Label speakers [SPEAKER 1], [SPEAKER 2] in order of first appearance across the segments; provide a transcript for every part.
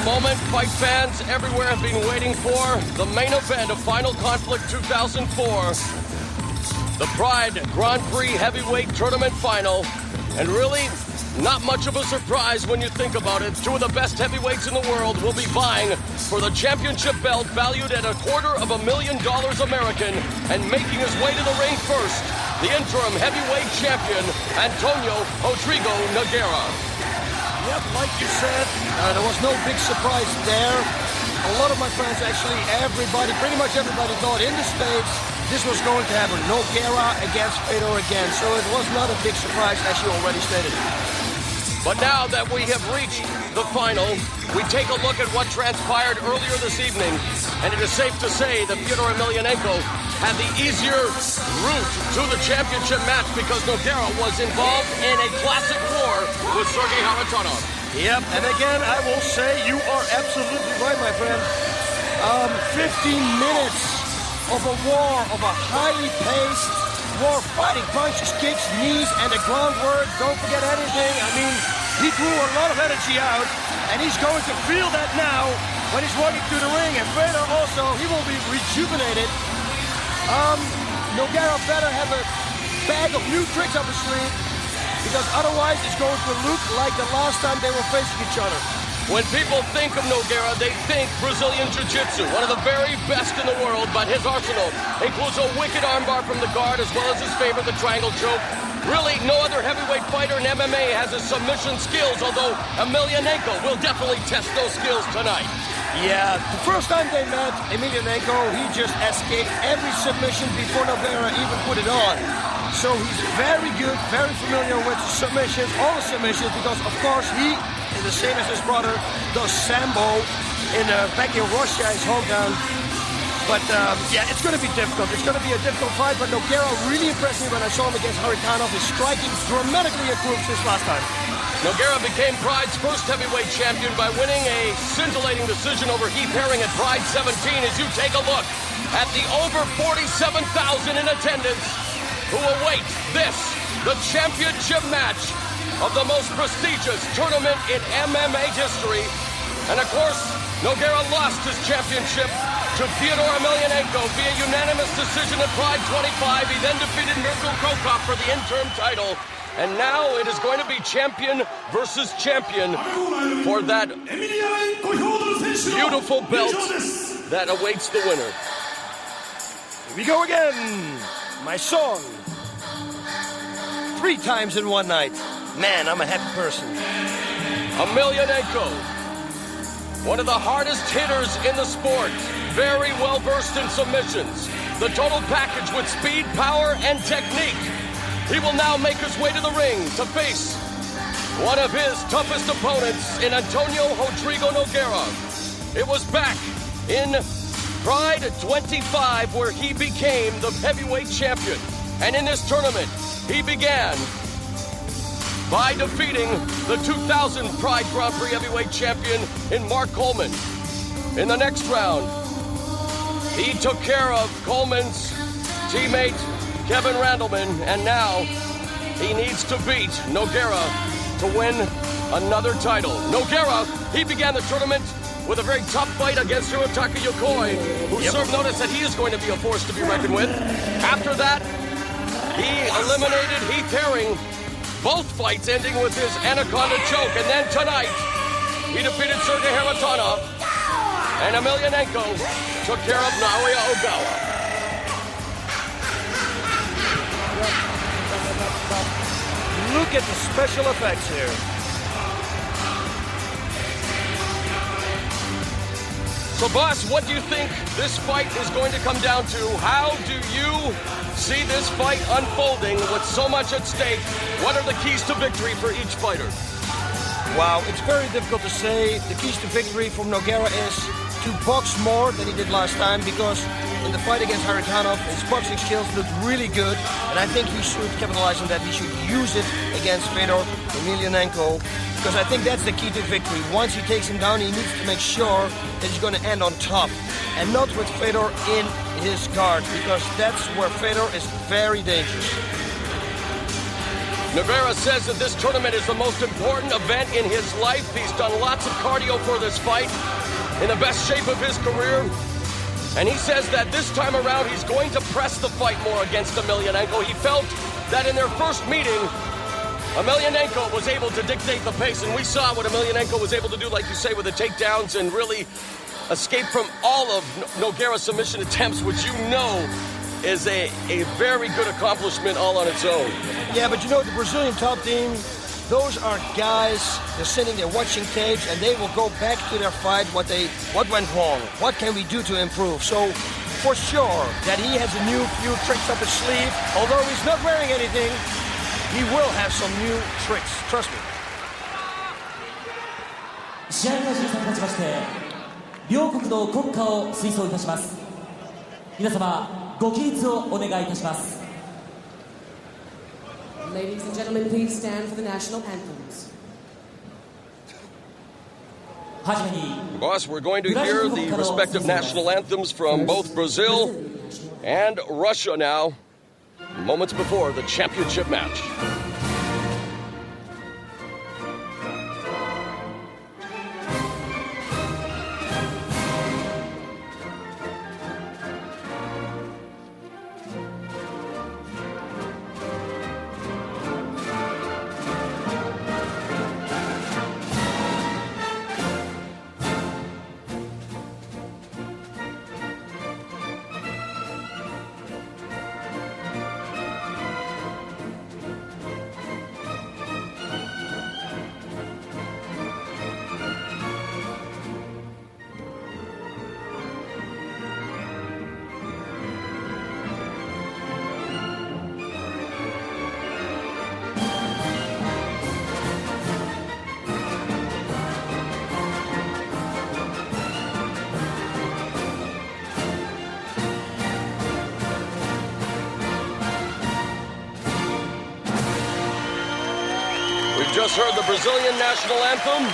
[SPEAKER 1] moment fight fans everywhere have been waiting for. The main event of Final Conflict 2004. The Pride Grand Prix Heavyweight Tournament Final. And really, not much of a surprise when you think about it. Two of the best heavyweights in the world will be vying for the championship belt valued at $250,000 American. And making his way to the ring first, the interim heavyweight champion, Antônio Rodrigo Nogueira.
[SPEAKER 2] Yep, like you said, there was no big surprise there. A lot of my friends, actually pretty much everybody thought in the States this was going to happen. Nogueira against Fedor again, so it was not a big surprise, as you already stated.
[SPEAKER 1] But now that we have reached the final, we take a look at what transpired earlier this evening, and it is safe to say that Fedor Emelianenko had the easier route to the championship match because Nogueira was involved in a classic war with Sergei Haratonov.
[SPEAKER 2] Yep, and again, I will say you are absolutely right, my friend. 15 minutes of a war, of a highly paced war, fighting punches, kicks, knees, and the groundwork. Don't forget anything. I mean, he drew a lot of energy out, and he's going to feel that now when he's walking through the ring. And Fedor also, he will be rejuvenated. Nogueira better have a bag of new tricks up his sleeve, because otherwise it's going to look like the last time they were facing each other.
[SPEAKER 1] When people think of Nogueira, they think Brazilian Jiu-Jitsu, one of the very best in the world, but his arsenal includes a wicked armbar from the guard as well as his favorite, the triangle choke. Really, no other heavyweight fighter in MMA has his submission skills, although Emelianenko will definitely test those skills tonight.
[SPEAKER 2] Yeah, the first time they met, Emelianenko, he just escaped every submission before Nogueira even put it on. So he's very good, very familiar with submissions, all the submissions, because of course he is the same as his brother, does Sambo back in Russia, his hometown. But yeah, it's going to be difficult. It's going to be a difficult fight, but Nogueira really impressed me when I saw him against Haratonov. His striking dramatically improved since last time.
[SPEAKER 1] Nogueira became Pride's first heavyweight champion by winning a scintillating decision over Heath Herring at Pride 17 as you take a look at the over 47,000 in attendance who await this, the championship match of the most prestigious tournament in MMA history. And of course, Nogueira lost his championship to Fedor Emelianenko via unanimous decision at Pride 25. He then defeated Mirko Krokop for the interim title. And now it is going to be champion versus champion for that beautiful belt that awaits the winner.
[SPEAKER 2] Here we go again. My song. 3 times in one night. Man, I'm a happy person.
[SPEAKER 1] Emelianenko, one of the hardest hitters in the sport. Very well versed in submissions. The total package with speed, power, and technique. He will now make his way to the ring to face one of his toughest opponents in Antônio Rodrigo Nogueira. It was back in Pride 25 where he became the heavyweight champion. And in this tournament, he began by defeating the 2000 Pride Grand Prix heavyweight champion in Mark Coleman. In the next round, he took care of Coleman's teammate, Kevin Randleman, and now he needs to beat Nogueira to win another title. Nogueira, he began the tournament with a very tough fight against Hirotaka Yokoi, who served notice that he is going to be a force to be reckoned with. After that, he eliminated Heath Herring, both fights ending with his Anaconda choke. And then tonight, he defeated Sergei Haratonov, and Emelianenko took care of Naoya Ogawa.
[SPEAKER 2] Look at the special effects here.
[SPEAKER 1] So, boss, what do you think this fight is going to come down to? How do you see this fight unfolding with so much at stake? What are the keys to victory for each fighter?
[SPEAKER 2] Wow, it's very difficult to say. The keys to victory from Nogueira is to box more than he did last time, because in the fight against Haratonov, his boxing skills looked really good, and I think he should capitalize on that. He should use it against Fedor Emelianenko, because I think that's the key to victory. Once he takes him down, he needs to make sure that he's going to end on top, and not with Fedor in his guard, because that's where Fedor is very dangerous.
[SPEAKER 1] Nogueira says that this tournament is the most important event in his life. He's done lots of cardio for this fight, in the best shape of his career. And he says that this time around, he's going to press the fight more against Emelianenko. He felt that in their first meeting, Emelianenko was able to dictate the pace, and we saw what Emelianenko was able to do, like you say, with the takedowns and really escape from all of Nogueira's submission attempts, which you know is a very good accomplishment all on its own.
[SPEAKER 2] Yeah, but you know, the Brazilian top team, those are guys, they're sitting there watching tapes, and they will go back to their fight, what went wrong, what can we do to improve. So, for sure, that he has a few tricks up his sleeve. Although he's not wearing anything, he will have some new tricks, trust me.
[SPEAKER 3] 試合開始に先立ちまして、両国の国歌を吹奏いたします。皆様、ご起立をお願いいたします。
[SPEAKER 4] Ladies and gentlemen, please stand for the national anthems.
[SPEAKER 1] Boss, we're going to hear the respective national anthems from both Brazil and Russia now, moments before the championship match. We've just heard the Brazilian national anthem,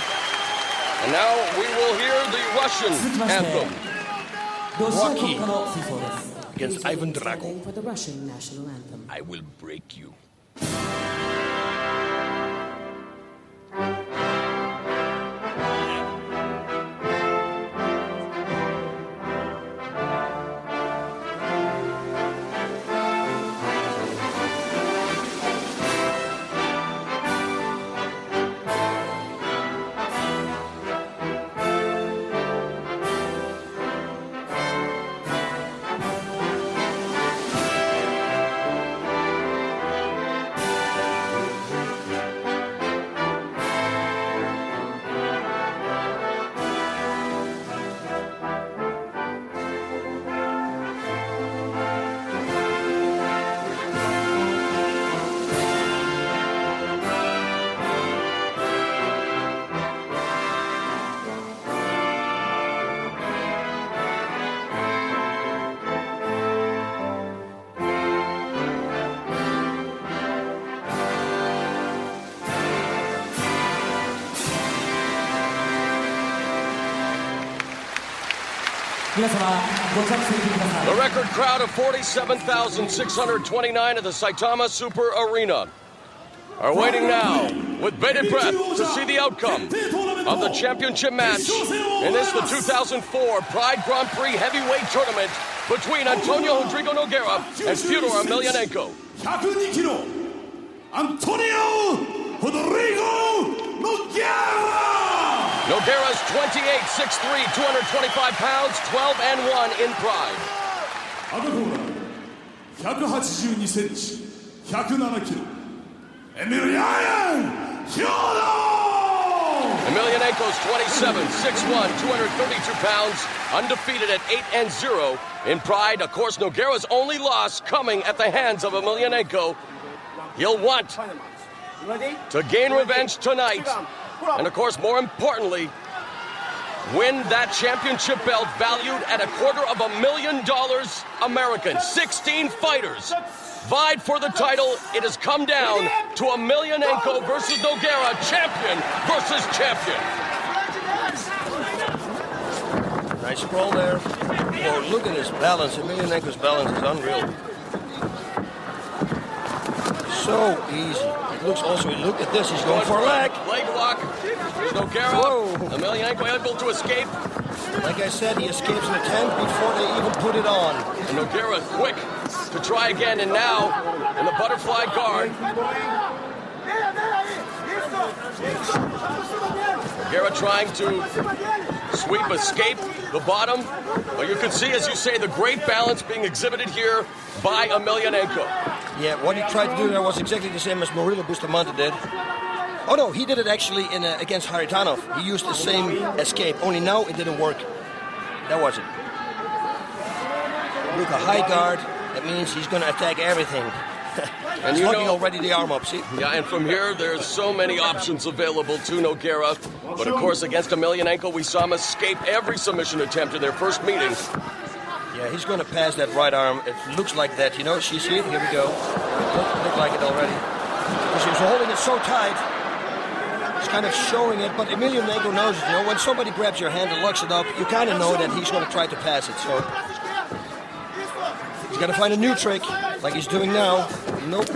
[SPEAKER 1] and now we will hear the Russian anthem.
[SPEAKER 2] Rocky against Ivan Drago.
[SPEAKER 4] For the Russian national anthem.
[SPEAKER 1] I will break you. The record crowd of 47,629 at the Saitama Super Arena are waiting now with bated breath to see the outcome of the championship match in this, the 2004 Pride Grand Prix Heavyweight Tournament between Antônio Rodrigo Nogueira and Fedor Emelianenko.
[SPEAKER 5] 102 kilo, Antônio Rodrigo Nogueira!
[SPEAKER 1] Nogueira's 28, 6'3", 225 pounds, 12-1 in Pride.
[SPEAKER 5] 赤コーナー182センチ、107キロ、
[SPEAKER 1] Emelianenko's 27, 6'1", 232 pounds, undefeated at 8-0 in Pride. Of course, Nogueira's only loss coming at the hands of Emelianenko. He'll want to gain revenge tonight. And of course, more importantly, win that championship belt valued at $250,000 American. 16 fighters vied for the title. It has come down to Emelianenko versus Nogueira, champion versus champion.
[SPEAKER 2] Nice sprawl there. Oh, look at his balance. Emelianenko's balance is unreal. So easy. looks also, look at this, he's going for a leg.
[SPEAKER 1] Leg lock. Nogueira.
[SPEAKER 2] Whoa.
[SPEAKER 1] Emelianenko able to escape.
[SPEAKER 2] Like I said, he escapes an attempt before they even put it on.
[SPEAKER 1] And Nogueira quick to try again, and now in the butterfly guard. Nogueira trying to sweep, escape the bottom. But you can see, as you say, the great balance being exhibited here by Emelianenko.
[SPEAKER 2] Yeah, what he tried to do there was exactly the same as Murilo Bustamante did. Oh no, he did it actually against Haritanov. He used the same escape, only now it didn't work. That was it. Look, a high guard, that means he's going to attack everything. And he's hugging already the arm up, see?
[SPEAKER 1] Yeah, and from here, there's so many options available to Nogueira. But of course, against Emelianenko, we saw him escape every submission attempt in their first meeting.
[SPEAKER 2] Yeah, he's going to pass that right arm. It looks like that, you know. You see it? Here we go. Look like it already. Because he was holding it so tight. He's kind of showing it, but Emelianenko knows it, you know. When somebody grabs your hand and locks it up, you kind of know that he's going to try to pass it. So he's got to find a new trick, like he's doing now. Nope.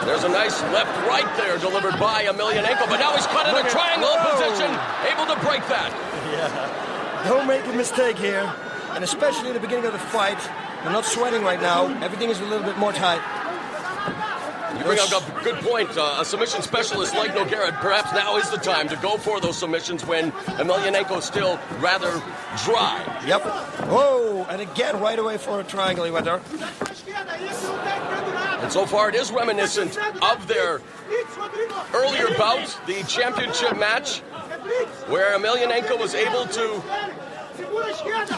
[SPEAKER 1] There's a nice left-right there delivered by Emelianenko, but now he's cut in a triangle position, able to break that.
[SPEAKER 2] Yeah. Don't make a mistake here. And especially in the beginning of the fight, they're not sweating right now. Everything is a little bit more tight.
[SPEAKER 1] You bring up a good point. A submission specialist like Nogueira, perhaps now is the time to go for those submissions when Emelianenko is still rather dry.
[SPEAKER 2] Yep. Whoa, and again right away for a triangle he went there.
[SPEAKER 1] And so far it is reminiscent of their earlier bout, the championship match, where Emelianenko was able to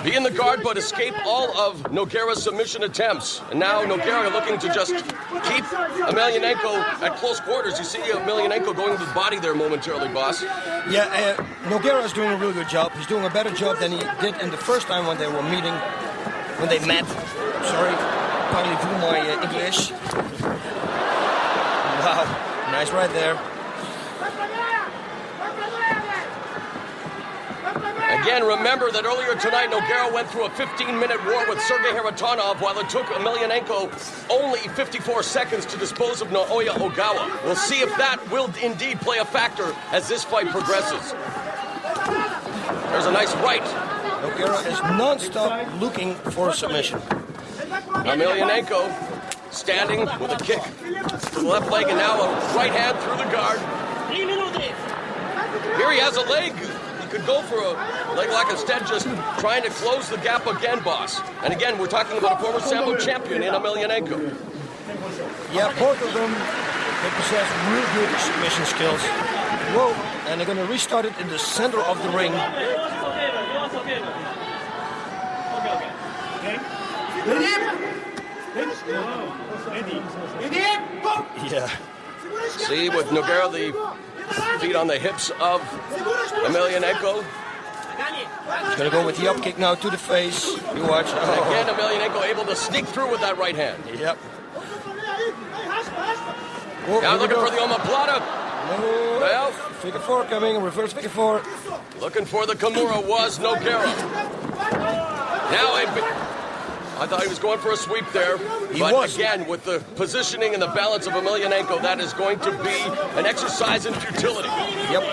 [SPEAKER 1] be in the guard but escape all of Nogueira's submission attempts. And now Nogueira looking to just keep Emelianenko at close quarters. You see Emelianenko going to the body there momentarily, boss.
[SPEAKER 2] Yeah, Nogueira is doing a really good job. He's doing a better job than he did in the first time when they were meeting, when they met. Sorry, parlez-vous my English. Wow, nice right there.
[SPEAKER 1] Again, remember that earlier tonight, Nogueira went through a 15-minute war with Sergei Haritonov, while it took Emelianenko only 54 seconds to dispose of Naoya Ogawa. We'll see if that will indeed play a factor as this fight progresses. There's a nice right.
[SPEAKER 2] Nogueira is non-stop looking for a submission.
[SPEAKER 1] Emelianenko standing with a kick to the left leg, and now a right hand through the guard. Here he has a leg. Could go for a leg lock instead, just trying to close the gap again, boss. And again, we're talking about a former Sambo champion in Emelianenko.
[SPEAKER 2] Yeah, both of them, they possess real good submission skills. Whoa, and they're going to restart it in the center of the ring. Yeah.
[SPEAKER 1] See, with Nogueira, the feet on the hips of Emelianenko.
[SPEAKER 2] He's going to go with the up kick now to the face. You watch.
[SPEAKER 1] And again, Emelianenko able to sneak through with that right hand.
[SPEAKER 2] Yep.
[SPEAKER 1] Now looking for the omoplata.
[SPEAKER 2] No.
[SPEAKER 1] Well,
[SPEAKER 2] figure four coming, reverse figure four.
[SPEAKER 1] Looking for the Kimura was Nogueira. Now I thought he was going for a sweep there. But again, with the positioning and the balance of Emelianenko, that is going to be an exercise in futility.
[SPEAKER 2] Yep.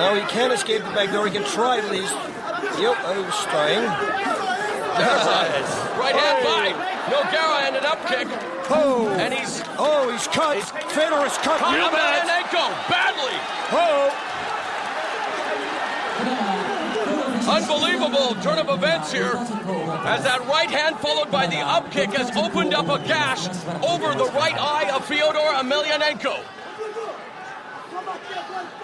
[SPEAKER 2] Now he can escape the back door. He can try at least. Yep, I was trying.
[SPEAKER 1] There's a right hand by Nogueira and an up kick.
[SPEAKER 2] Oh,
[SPEAKER 1] and he's
[SPEAKER 2] cut. Fedor is cut.
[SPEAKER 1] Emelianenko badly.
[SPEAKER 2] Oh.
[SPEAKER 1] Unbelievable turn of events here, as that right hand followed by the up kick has opened up a gash over the right eye of Fedor Emelianenko.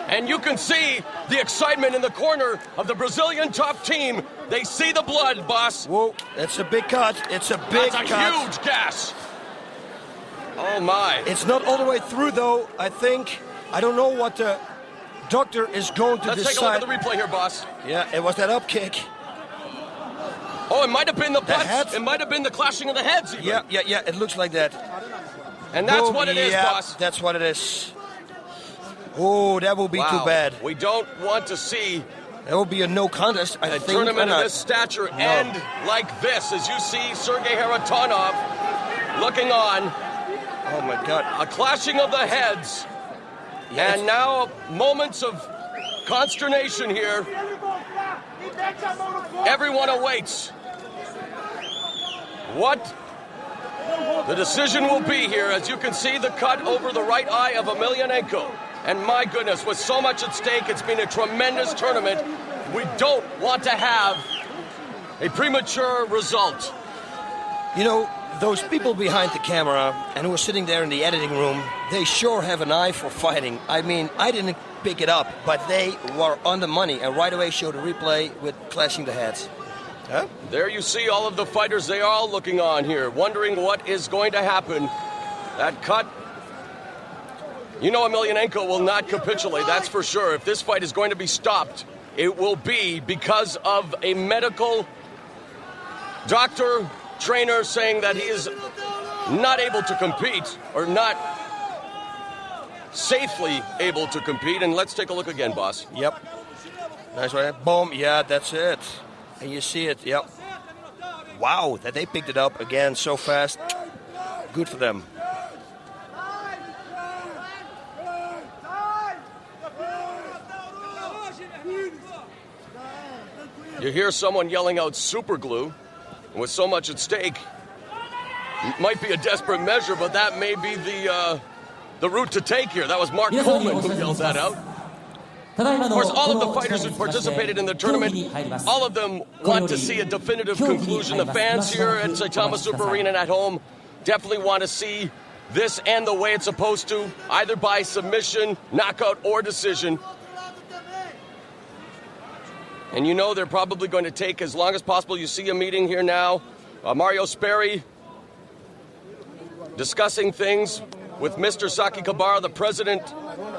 [SPEAKER 1] And you can see the excitement in the corner of the Brazilian top team. They see the blood, boss.
[SPEAKER 2] Whoa, that's a big cut. It's a big cut.
[SPEAKER 1] That's a huge gash. Oh, my.
[SPEAKER 2] It's not all the way through, though, I think. I don't know what the doctor is going to decide.
[SPEAKER 1] Let's take a look at the replay here, boss.
[SPEAKER 2] Yeah, it was that up kick.
[SPEAKER 1] Oh, it might have been the butts. It might have been the clashing of the heads, even.
[SPEAKER 2] Yeah, it looks like that.
[SPEAKER 1] And that's what it is, boss.
[SPEAKER 2] That's what it is. Oh, that will be too bad.
[SPEAKER 1] We don't want to see
[SPEAKER 2] that will be a no contest, I think.
[SPEAKER 1] A tournament of this stature end like this, as you see Sergei Haritonov looking on.
[SPEAKER 2] Oh my cut.
[SPEAKER 1] A clashing of the heads.
[SPEAKER 2] Yes.
[SPEAKER 1] And now moments of consternation here. Everyone awaits what the decision will be here. As you can see, the cut over the right eye of Emelianenko. And my goodness, with so much at stake, it's been a tremendous tournament. We don't want to have a premature result.
[SPEAKER 2] You know, those people behind the camera and who are sitting there in the editing room, they sure have an eye for fighting. I mean, I didn't pick it up, but they were on the money and right away showed a replay with clashing the heads. Huh?
[SPEAKER 1] There you see all of the fighters. They are all looking on here, wondering what is going to happen. That cut. You know Emelianenko will not capitulate, that's for sure. If this fight is going to be stopped, it will be because of a medical doctor, trainer saying that he is not able to compete, or not safely able to compete. And let's take a look again, boss.
[SPEAKER 2] Yep. Nice right. Boom. Yeah, that's it. And you see it. Yep. Wow, that they picked it up again so fast. Good for them.
[SPEAKER 1] You hear someone yelling out super glue. With so much at stake, it might be a desperate measure, but that may be the route to take here. That was Mark Coleman who yelled that out. Of course, all of the fighters who participated in the tournament, all of them want to see a definitive conclusion. The fans here at Saitama Super Arena and at home definitely want to see this end the way it's supposed to, either by submission, knockout, or decision. And you know they're probably going to take as long as possible. You see a meeting here now. Mario Sperry discussing things with Mr. Saki Kabara, the president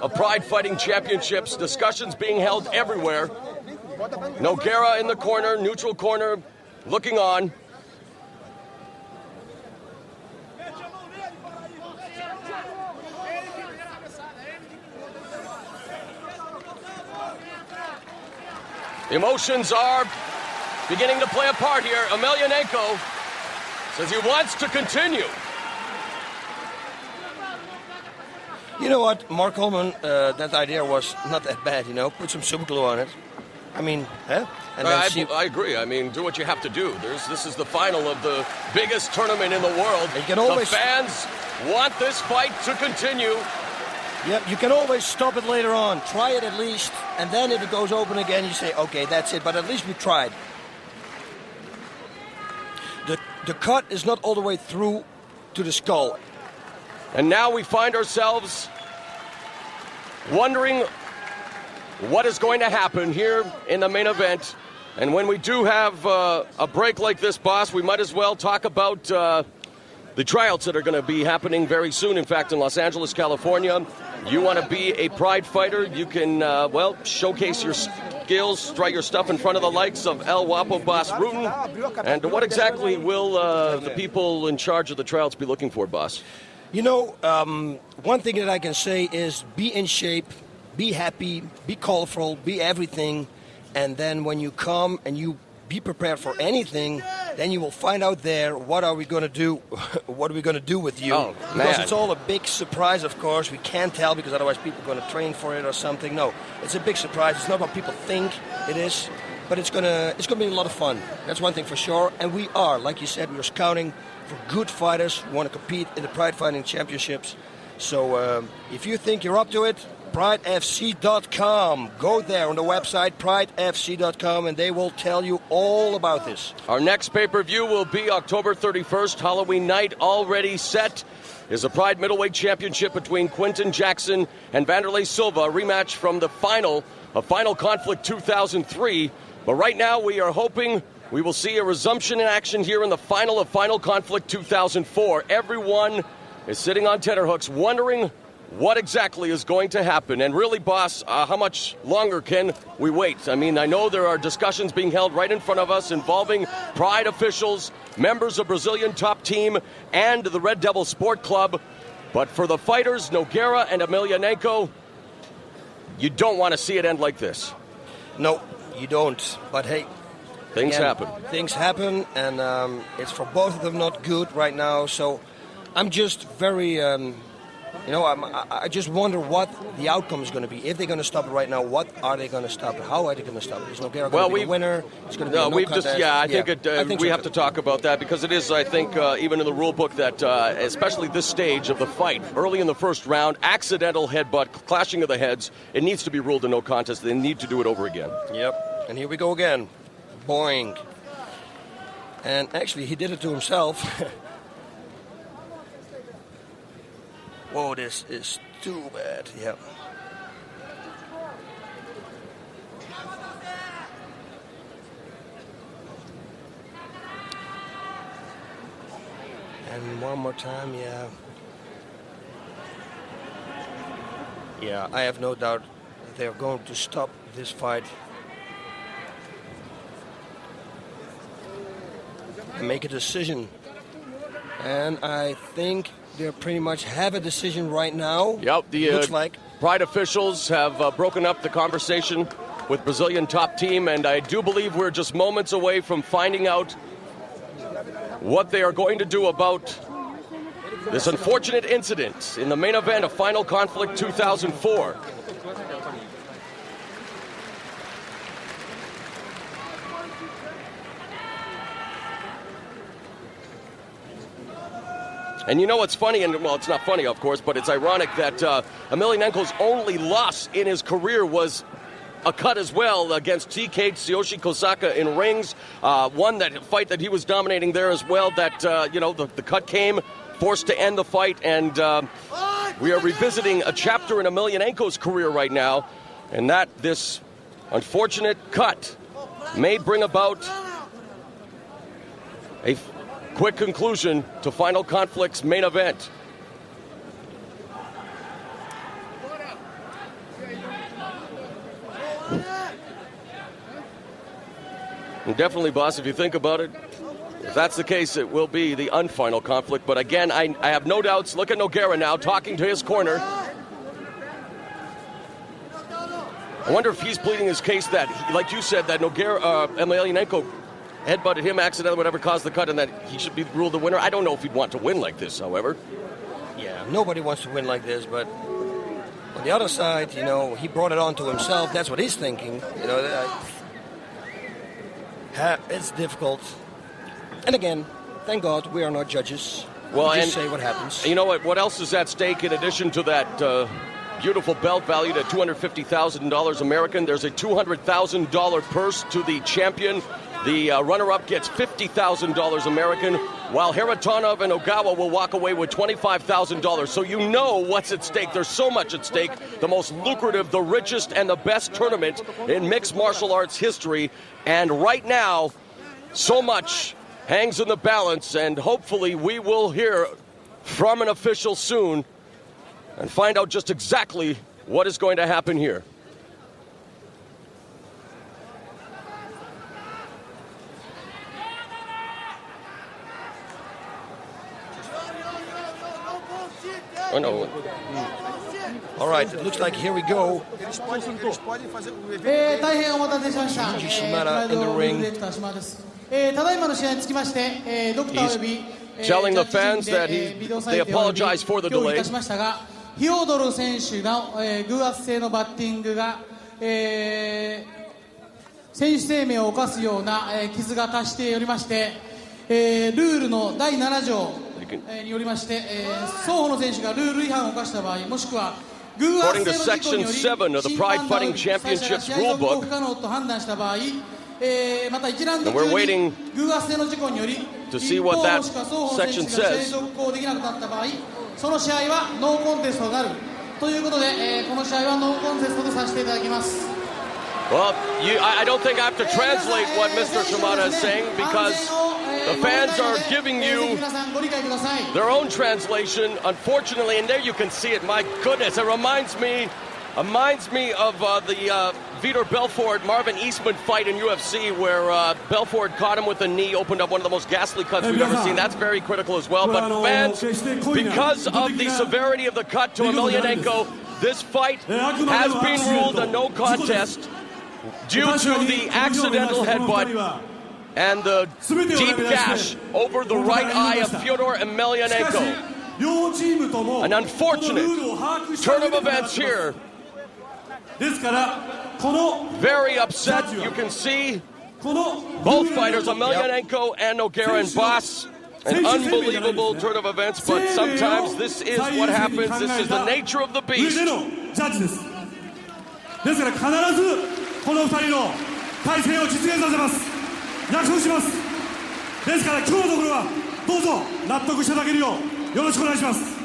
[SPEAKER 1] of Pride Fighting Championships. Discussions being held everywhere. Nogueira in the corner, neutral corner, looking on. Emotions are beginning to play a part here. Emelianenko says he wants to continue.
[SPEAKER 2] You know what, Mark Coleman, that idea was not that bad, you know. Put some super glue on it. I mean, huh? And
[SPEAKER 1] I agree. I mean, do what you have to do. This is the final of the biggest tournament in the world.
[SPEAKER 2] You can always...
[SPEAKER 1] The fans want this fight to continue.
[SPEAKER 2] Yep, you can always stop it later on. Try it at least, and then if it goes open again, you say, okay, that's it. But at least we tried. The cut is not all the way through to the skull.
[SPEAKER 1] And now we find ourselves wondering what is going to happen here in the main event. And when we do have a break like this, boss, we might as well talk about the tryouts that are going to be happening very soon. In fact, in Los Angeles, California. You want to be a Pride fighter, you can, showcase your skills, try your stuff in front of the likes of El Guapo Boss Rutten. And what exactly will the people in charge of the tryouts be looking for, boss?
[SPEAKER 2] You know, one thing that I can say is be in shape, be happy, be colorful, be everything. And then when you come and you be prepared for anything, then you will find out there what are we going to do, what are we going to do with you.
[SPEAKER 1] Oh,
[SPEAKER 2] because it's all a big surprise, of course. We can't tell because otherwise people are going to train for it or something. No, it's a big surprise. It's not what people think it is, but it's gonna be a lot of fun. That's one thing for sure. And we are, like you said, we are scouting for good fighters who want to compete in the Pride Fighting Championships. So if you think you're up to it, pridefc.com. Go there on the website, pridefc.com, and they will tell you all about this.
[SPEAKER 1] Our next pay-per-view will be October 31st, Halloween night. Already set is a Pride Middleweight Championship between Quinton Jackson and Vanderlei Silva, a rematch from the Final Conflict 2003. But right now we are hoping we will see a resumption in action here in the final of Final Conflict 2004. Everyone is sitting on tenterhooks wondering what exactly is going to happen. And really, boss, how much longer can we wait? I mean, I know there are discussions being held right in front of us involving Pride officials, members of Brazilian top team, and the Red Devil Sport Club. But for the fighters, Nogueira and Emelianenko, you don't want to see it end like this.
[SPEAKER 2] No, you don't. But hey,
[SPEAKER 1] things happen.
[SPEAKER 2] Things happen, and it's for both of them not good right now. So I'm just very You know, I just wonder what the outcome is going to be. If they're going to stop it right now, what are they going to stop it? How are they going to stop it? Is Nogueira going to be the winner? It's going to be no contest?
[SPEAKER 1] I think we have to talk about that because it is, I think, even in the rule book that, especially this stage of the fight, early in the first round, accidental headbutt, clashing of the heads, it needs to be ruled a no contest. They need to do it over again.
[SPEAKER 2] Yep, and here we go again. Boing. And actually, he did it to himself. Whoa, this is too bad. Yep. And one more time, yeah. Yeah, I have no doubt that they're going to stop this fight and make a decision. And I think they pretty much have a decision right now.
[SPEAKER 1] Yep, the
[SPEAKER 2] looks like
[SPEAKER 1] Pride officials have broken up the conversation with Brazilian top team, and I do believe we're just moments away from finding out what they are going to do about this unfortunate incident in the main event of Final Conflict 2004. And you know what's funny, and well, it's not funny, of course, but it's ironic that Emelianenko's only loss in his career was a cut as well against TK Tsuyoshi Kosaka in rings. Won that fight that he was dominating there as well. That, the cut came, forced to end the fight, and we are revisiting a chapter in Emelianenko's career right now, and that this unfortunate cut may bring about a quick conclusion to Final Conflict's main event. And definitely, boss, if you think about it, if that's the case, it will be the unfinal conflict. But again, I have no doubts. Look at Nogueira now talking to his corner. I wonder if he's pleading his case that, like you said, that Emelianenko headbutted him accidentally, whatever caused the cut, and that he should be ruled the winner. I don't know if he'd want to win like this, however.
[SPEAKER 2] Yeah, nobody wants to win like this, but on the other side, he brought it on to himself. That's what he's thinking. It's difficult. And again, thank God we are not judges.
[SPEAKER 1] Well,
[SPEAKER 2] we just say what happens.
[SPEAKER 1] You know what else is at stake in addition to that beautiful belt valued at $250,000 American? There's a $200,000 purse to the champion. The runner-up gets $50,000 American, while Haratonov and Ogawa will walk away with $25,000. So you know what's at stake. There's so much at stake. The most lucrative, the richest, and the best tournament in mixed martial arts history. And right now, so much hangs in the balance, and hopefully we will hear from an official soon and find out just exactly what is going to happen here. Oh, no.
[SPEAKER 2] All right, it looks like here we go. Shimada in the ring.
[SPEAKER 1] Telling the fans that they apologize for the delay.
[SPEAKER 6] ヒョードル選手の偶発性のバッティングが選手生命を侵すような傷が達しておりまして、ルールの第7条によりまして、双方の選手がルール違反を犯した場合、もしくは偶発性の事故により審判団最初から試合続行不可能と判断した場合、また一ラウンド中に偶発性の事故により一方もしくは双方の選手が試合続行できなくなった場合、その試合はノーコンテストとなるということで、この試合はノーコンテストとさせていただきます。
[SPEAKER 1] Well, I don't think I have to translate what Mr. Shimada is saying because the fans are giving you their own translation, unfortunately, and there you can see it. My goodness, it reminds me of the Vitor Belfort Marvin Eastman fight in UFC where Belfort caught him with a knee, opened up one of the most ghastly cuts we've ever seen. That's very critical as well. But fans, because of the severity of the cut to Emelianenko, this fight has been ruled a no contest due to the accidental headbutt and the deep gash over the right eye of Fedor Emelianenko.
[SPEAKER 5] 両チームとも
[SPEAKER 1] An unfortunate
[SPEAKER 5] このルールを把握して
[SPEAKER 1] turn of events here.
[SPEAKER 5] ですからこの
[SPEAKER 1] Very upset. You can see
[SPEAKER 5] この
[SPEAKER 1] both fighters, Emelianenko and Nogueira and Boss. An unbelievable turn of events, but sometimes this is what happens. This is the nature of the
[SPEAKER 5] 上
[SPEAKER 1] beast.
[SPEAKER 5] でのジャッジです。ですから必ずこの2人の対戦を実現させます。約束します。ですから今日のところはどうぞ納得していただけるようよろしくお願いします。